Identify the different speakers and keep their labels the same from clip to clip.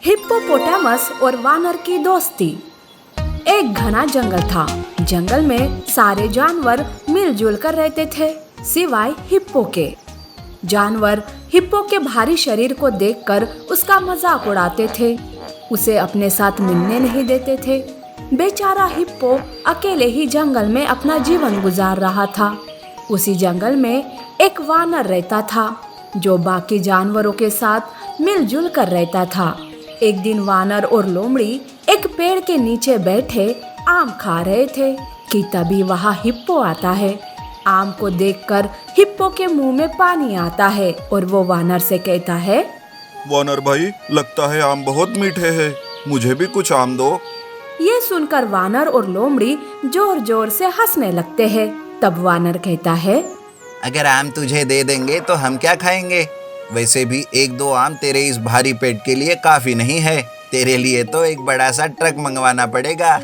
Speaker 1: Hippopotamus और वानर की दोस्ती। एक घना जंगल था। जंगल में सारे जानवर मिलजुल कर रहते थे सिवाय हिप्पो के। जानवर हिप्पो के भारी शरीर को देखकर उसका मजाक उड़ाते थे, उसे अपने साथ मिलने नहीं देते थे। बेचारा हिप्पो अकेले ही जंगल में अपना जीवन गुजार रहा था। उसी जंगल में एक वानर रहता था जो बाकी जानवरों के साथ मिलजुल कर रहता था। एक दिन वानर और लोमड़ी एक पेड़ के नीचे बैठे आम खा रहे थे कि तभी वहाँ हिप्पो आता है। आम को देखकर हिप्पो के मुंह में पानी आता है और वो वानर से कहता है,
Speaker 2: वानर भाई, लगता है आम बहुत मीठे हैं, मुझे भी कुछ आम दो।
Speaker 1: ये सुनकर वानर और लोमड़ी जोर जोर से हंसने लगते हैं। तब वानर कहता है,
Speaker 3: अगर आम तुझे दे देंगे तो हम क्या खाएंगे? वैसे भी एक दो आम तेरे इस भारी पेट के लिए काफी नहीं है। तेरे लिए तो एक बड़ा सा ट्रक मंगवाना पड़ेगा।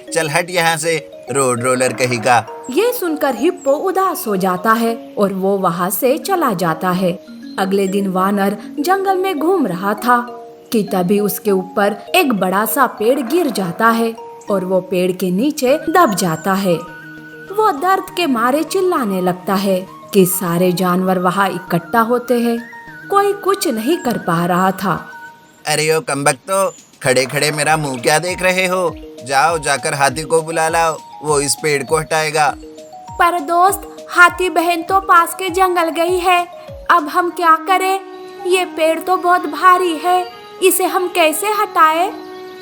Speaker 3: चल हट यहाँ से, रोड रोलर कहेगा।
Speaker 1: ये सुनकर हिप्पो उदास हो जाता है और वो वहाँ से चला जाता है। अगले दिन वानर जंगल में घूम रहा था कि तभी उसके ऊपर एक बड़ा सा पेड़ गिर जाता है और वो पेड़ के नीचे दब जाता है। वो दर्द के मारे चिल्लाने लगता है कि सारे जानवर वहाँ इकट्ठा होते हैं। कोई कुछ नहीं कर पा रहा था।
Speaker 3: अरे ओ कमबख्तो, खड़े खड़े मेरा मुंह क्या देख रहे हो? जाओ जाकर हाथी को बुला लाओ, वो इस पेड़ को हटाएगा।
Speaker 1: पर दोस्त, हाथी बहन तो पास के जंगल गई है, अब हम क्या करें? ये पेड़ तो बहुत भारी है, इसे हम कैसे हटाएं?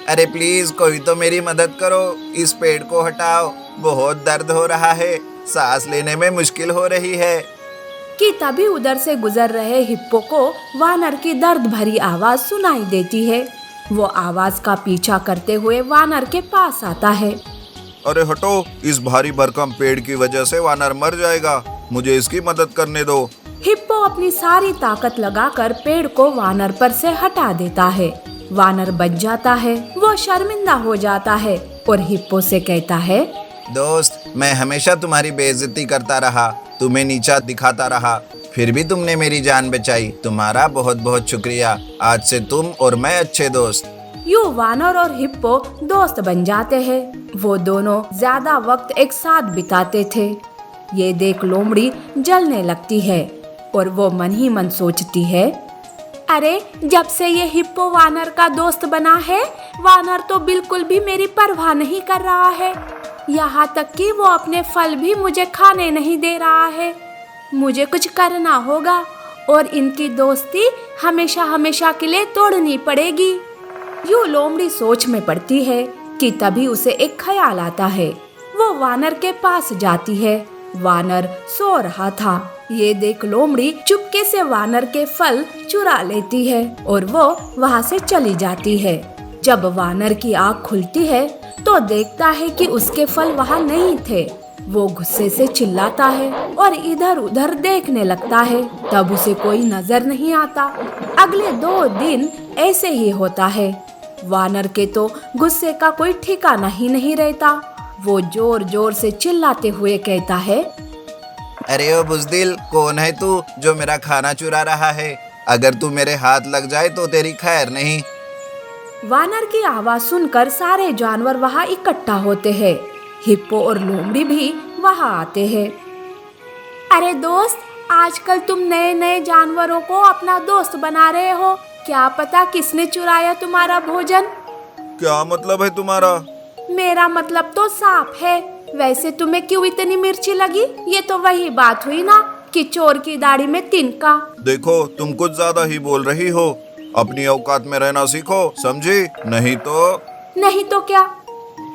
Speaker 3: अरे प्लीज कोई तो मेरी मदद करो, इस पेड़ को हटाओ, बहुत दर्द हो रहा है, सांस लेने में मुश्किल हो रही है।
Speaker 1: कि तभी उधर से गुजर रहे हिप्पो को वानर की दर्द भरी आवाज सुनाई देती है। वो आवाज का पीछा करते हुए वानर के पास आता है।
Speaker 2: अरे हटो, इस भारी भरकम पेड़ की वजह से वानर मर जाएगा, मुझे इसकी मदद करने दो।
Speaker 1: हिप्पो अपनी सारी ताकत लगाकर पेड़ को वानर पर से हटा देता है। वानर बच जाता है। वो शर्मिंदा हो जाता है और हिप्पो से कहता है,
Speaker 3: दोस्त, मैं हमेशा तुम्हारी बेइज्जती करता रहा, तुम्हें नीचा दिखाता रहा, फिर भी तुमने मेरी जान बचाई, तुम्हारा बहुत बहुत शुक्रिया। आज से तुम और मैं अच्छे दोस्त।
Speaker 1: यूं वानर और हिप्पो दोस्त बन जाते हैं। वो दोनों ज्यादा वक्त एक साथ बिताते थे। ये देख लोमड़ी जलने लगती है और वो मन ही मन सोचती है, अरे जब से ये हिप्पो वानर का दोस्त बना है, वानर तो बिल्कुल भी मेरी परवाह नहीं कर रहा है। यहाँ तक कि वो अपने फल भी मुझे खाने नहीं दे रहा है। मुझे कुछ करना होगा और इनकी दोस्ती हमेशा हमेशा के लिए तोड़नी पड़ेगी। यूं लोमड़ी सोच में पड़ती है कि तभी उसे एक ख्याल आता है। वो वानर के पास जाती है। वानर सो रहा था। ये देख लोमड़ी चुपके से वानर के फल चुरा लेती है और वो वहाँ से चली जाती है। जब वानर की आँख खुलती है तो देखता है कि उसके फल वहाँ नहीं थे। वो गुस्से से चिल्लाता है और इधर उधर देखने लगता है, तब उसे कोई नजर नहीं आता। अगले 2 दिन ऐसे ही होता है। वानर के तो गुस्से का कोई ठिकाना ही नहीं रहता। वो जोर जोर से चिल्लाते हुए कहता है,
Speaker 3: अरे ओ बुज़दिल, कौन है तू जो मेरा खाना चुरा रहा है? अगर तू मेरे हाथ लग जाए तो तेरी खैर नहीं।
Speaker 1: वानर की आवाज सुनकर सारे जानवर वहाँ इकट्ठा होते हैं। हिप्पो और लोमड़ी भी वहाँ आते हैं। अरे दोस्त, आजकल तुम नए नए जानवरों को अपना दोस्त बना रहे हो। क्या पता किसने चुराया तुम्हारा भोजन?
Speaker 2: क्या मतलब है तुम्हारा?
Speaker 1: मेरा मतलब तो साफ है। वैसे तुम्हें क्यों इतनी मिर्ची लगी? ये तो वही बात हुई ना कि चोर की दाढ़ी में तिनका।
Speaker 2: देखो, तुम कुछ ज्यादा ही बोल रही हो, अपनी औकात में रहना सीखो, समझी? नहीं तो
Speaker 1: क्या?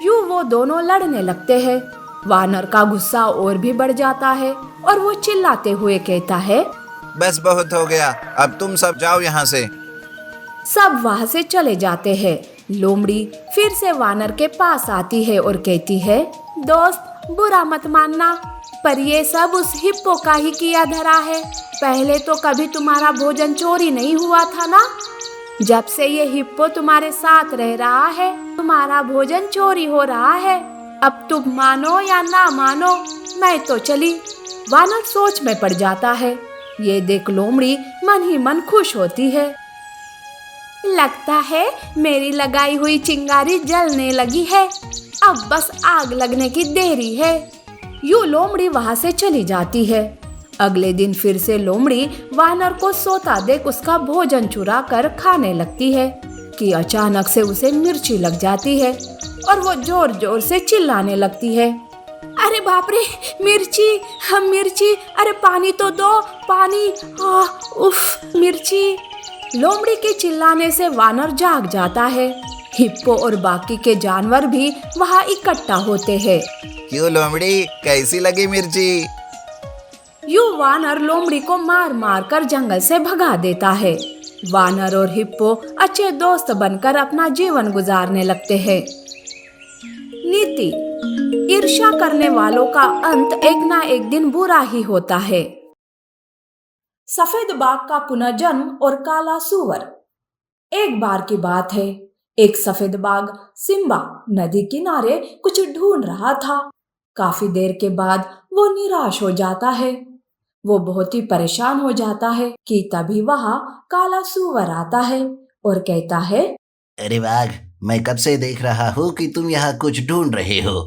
Speaker 1: यूं वो दोनों लड़ने लगते हैं। वानर का गुस्सा और भी बढ़ जाता है और वो चिल्लाते हुए कहता है,
Speaker 3: बस बहुत हो गया, अब तुम सब जाओ यहाँ से।
Speaker 1: सब वहाँ से चले जाते हैं। लोमड़ी फिर से वानर के पास आती है और कहती है, दोस्त, बुरा मत मानना, पर ये सब उस हिप्पो का ही किया धरा है। पहले तो कभी तुम्हारा भोजन चोरी नहीं हुआ था ना? जब से ये हिप्पो तुम्हारे साथ रह रहा है, तुम्हारा भोजन चोरी हो रहा है। अब तुम मानो या ना मानो, मैं तो चली। वानर सोच में पड़ जाता है। ये देख लोमड़ी मन ही मन खुश होती है। लगता है मेरी लगाई हुई चिंगारी जलने लगी है। अब बस आग लगने की देरी है। यूं लोमड़ी वहां से चली जाती है। अगले दिन फिर से लोमड़ी वानर को सोता देख उसका भोजन चुरा कर खाने लगती है कि अचानक से उसे मिर्ची लग जाती है और वो जोर जोर से चिल्लाने लगती है, अरे बाप रे, मिर्ची, हम मिर्ची, अरे पानी तो दो, पानी, उफ, मिर्ची। लोमड़ी के चिल्लाने से वानर जाग जाता है। हिप्पो और बाकी के जानवर भी वहाँ इकट्ठा होते हैं।
Speaker 3: क्यों लोमड़ी, कैसी लगी मिर्ची?
Speaker 1: यूं वानर लोमड़ी को मार मार कर जंगल से भगा देता है। वानर और हिप्पो अच्छे दोस्त बनकर अपना जीवन गुजारने लगते हैं। नीति: ईर्ष्या करने वालों का अंत एक ना एक दिन बुरा ही होता है। सफेद बाघ का पुनर्जन्म और काला सूअर। एक बार की बात है, एक सफेद बाघ सिम्बा नदी किनारे कुछ ढूंढ रहा था। काफी देर के बाद वो निराश हो जाता है। वो बहुत ही परेशान हो जाता है कि तभी वहाँ काला सूअर आता है और कहता है,
Speaker 3: अरे बाघ, मैं कब से देख रहा हूँ कि तुम यहाँ कुछ ढूंढ रहे हो।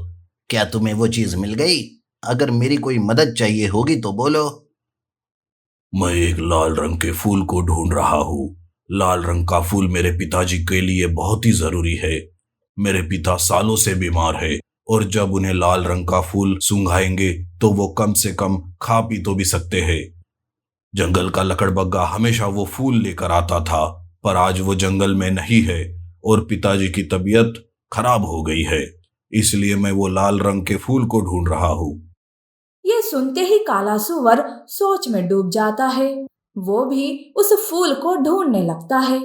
Speaker 3: क्या तुम्हें वो चीज मिल गई? अगर मेरी कोई मदद चाहिए होगी तो बोलो।
Speaker 2: मैं एक लाल रंग के फूल को ढूंढ रहा हूँ। लाल रंग का फूल मेरे पिताजी के लिए बहुत ही जरूरी है। मेरे पिता सालों से बीमार है और जब उन्हें लाल रंग का फूल सूंघाएंगे तो वो कम से कम खा पी तो भी सकते हैं। जंगल का लकड़बग्गा हमेशा वो फूल लेकर आता था, पर आज वो जंगल में नहीं है और पिताजी की तबीयत खराब हो गई है। इसलिए मैं वो लाल रंग के फूल को ढूंढ रहा हूँ।
Speaker 1: ये सुनते ही काला सूअर सोच में डूब जाता है। वो भी उस फूल को ढूंढने लगता है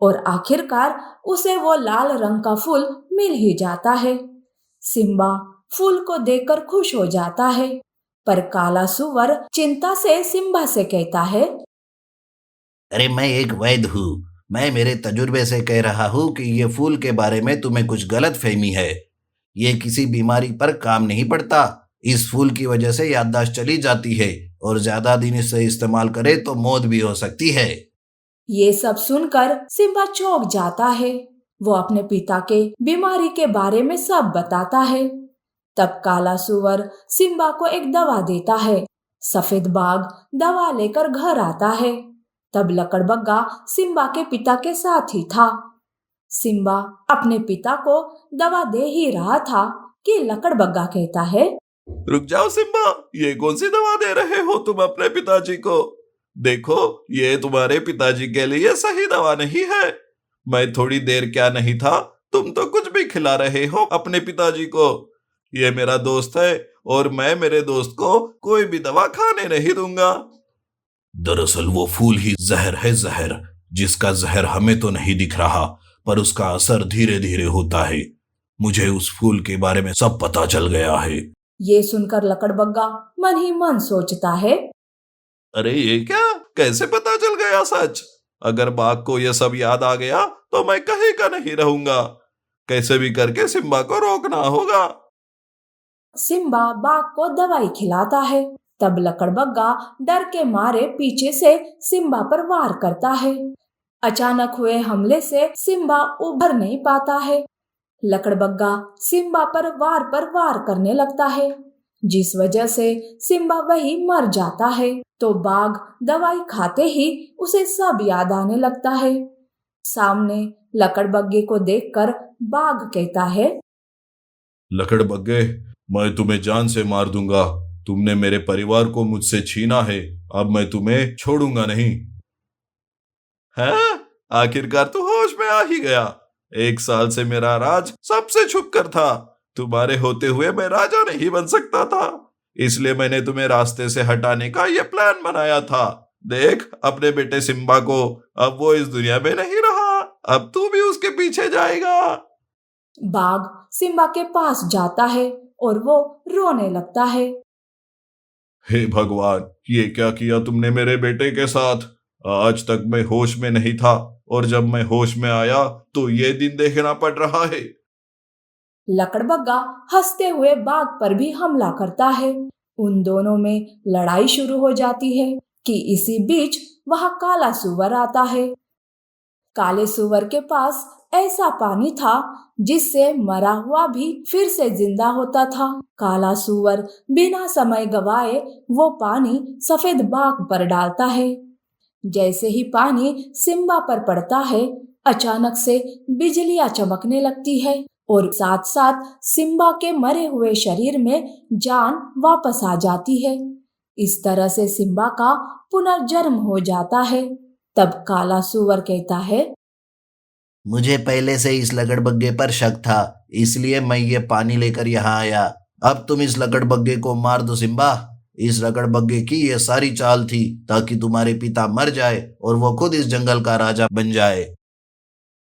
Speaker 1: और आखिरकार उसे वो लाल रंग का फूल मिल ही जाता है। सिम्बा फूल को देखकर खुश हो जाता है, पर काला सूअर चिंता से सिम्बा से कहता है,
Speaker 3: अरे मैं एक वैद्य हूँ। मैं मेरे तजुर्बे से कह रहा हूँ कि ये फूल के बारे में तुम्हें कुछ गलत फहमी है। ये किसी बीमारी पर काम नहीं पड़ता। इस फूल की वजह से याददाश्त चली जाती है और ज्यादा दिन इसे इस्तेमाल करे तो मौत भी हो सकती है।
Speaker 1: ये सब सुनकर सिम्बा चौंक जाता है। वो अपने पिता के बीमारी के बारे में सब बताता है। तब काला सूअर सिम्बा को एक दवा देता है। सफेद बाघ दवा लेकर घर आता है। तब लकड़बग्गा सिम्बा के पिता के साथ ही था। सिम्बा अपने पिता को दवा दे ही रहा था कि लकड़बग्गा कहता है,
Speaker 2: रुक जाओ सिम्बा, ये कौन सी दवा दे रहे हो तुम अपने पिताजी को? देखो, ये तुम्हारे पिताजी के लिए सही दवा नहीं है। मैं थोड़ी देर क्या नहीं था, तुम तो कुछ भी खिला रहे हो अपने पिताजी को। ये मेरा दोस्त है और मैं मेरे दोस्त को कोई भी दवा खाने नहीं दूंगा। दरअसल वो फूल ही जहर है, जहर, जिसका जहर हमें तो नहीं दिख रहा, पर उसका असर धीरे धीरे होता है। मुझे उस फूल के बारे में सब पता चल गया है।
Speaker 1: ये सुनकर लकड़बग्गा मन ही मन सोचता है,
Speaker 2: अरे ये क्या, कैसे पता चल गया सच? अगर बाघ को यह सब याद आ गया तो मैं कहीं का नहीं रहूंगा। कैसे भी करके सिम्बा को रोकना होगा।
Speaker 1: सिम्बा बाघ को दवाई खिलाता है। तब लकड़बग्गा डर के मारे पीछे से सिम्बा पर वार करता है। अचानक हुए हमले से सिम्बा उभर नहीं पाता है। लकड़बग्गा सिम्बा पर वार करने लगता है, जिस वजह से सिम्बा वही मर जाता है। तो बाघ दवाई खाते ही उसे सब याद आने लगता है। सामने लकड़बग्गे को देखकर बाघ कहता है,
Speaker 2: लकड़बग्गे, मैं तुम्हें जान से मार दूंगा। तुमने मेरे परिवार को मुझसे छीना है, अब मैं तुम्हें छोड़ूंगा नहीं। है, आखिरकार तू होश में आ ही गया। 1 साल से मेरा राज सबसे छुप कर था। तुम्हारे होते हुए मैं राजा नहीं बन सकता था, इसलिए मैंने तुम्हें रास्ते से हटाने का यह प्लान बनाया था। देख अपने बेटे सिम्बा को, अब वो इस दुनिया में नहीं रहा, अब तू भी उसके पीछे जाएगा।
Speaker 1: बाघ सिम्बा के पास जाता है और वो रोने लगता है।
Speaker 2: हे भगवान, ये क्या किया तुमने मेरे बेटे के साथ? आज तक मैं होश में नहीं था और जब मैं होश में आया तो ये दिन देखना पड़ रहा है।
Speaker 1: लकड़बग्गा हंसते हुए बाघ पर भी हमला करता है। उन दोनों में लड़ाई शुरू हो जाती है कि इसी बीच वहां काला सूअर आता है। काले सुअर के पास ऐसा पानी था जिससे मरा हुआ भी फिर से जिंदा होता था। काला सुअर बिना समय गवाए वो पानी सफेद बाघ पर डालता है। जैसे ही पानी सिम्बा पर पड़ता है, अचानक से बिजलियां चमकने लगती है और साथ साथ सिम्बा के मरे हुए शरीर में जान वापस आ जाती है। इस तरह से सिम्बा का पुनर्जन्म हो जाता है। तब काला सुअर कहता है,
Speaker 3: मुझे पहले से इस लकड़बग्गे पर शक था, इसलिए मैं ये पानी लेकर यहाँ आया। अब तुम इस लकड़बग्गे को मार दो सिम्बा। इस लकड़बग्गे की ये सारी चाल थी ताकि तुम्हारे पिता मर जाए और वो खुद इस जंगल का राजा बन जाए।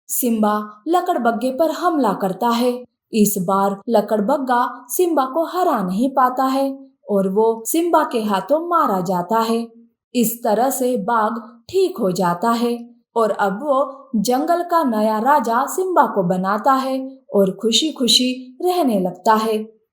Speaker 1: सिम्बा लकड़बग्गे पर हमला करता है। इस बार लकड़बग्गा सिम्बा को हरा नहीं पाता है और वो सिम्बा के हाथों मारा जाता है। इस तरह से बाघ ठीक हो जाता है और अब वो जंगल का नया राजा सिम्बा को बनाता है और खुशी खुशी रहने लगता है।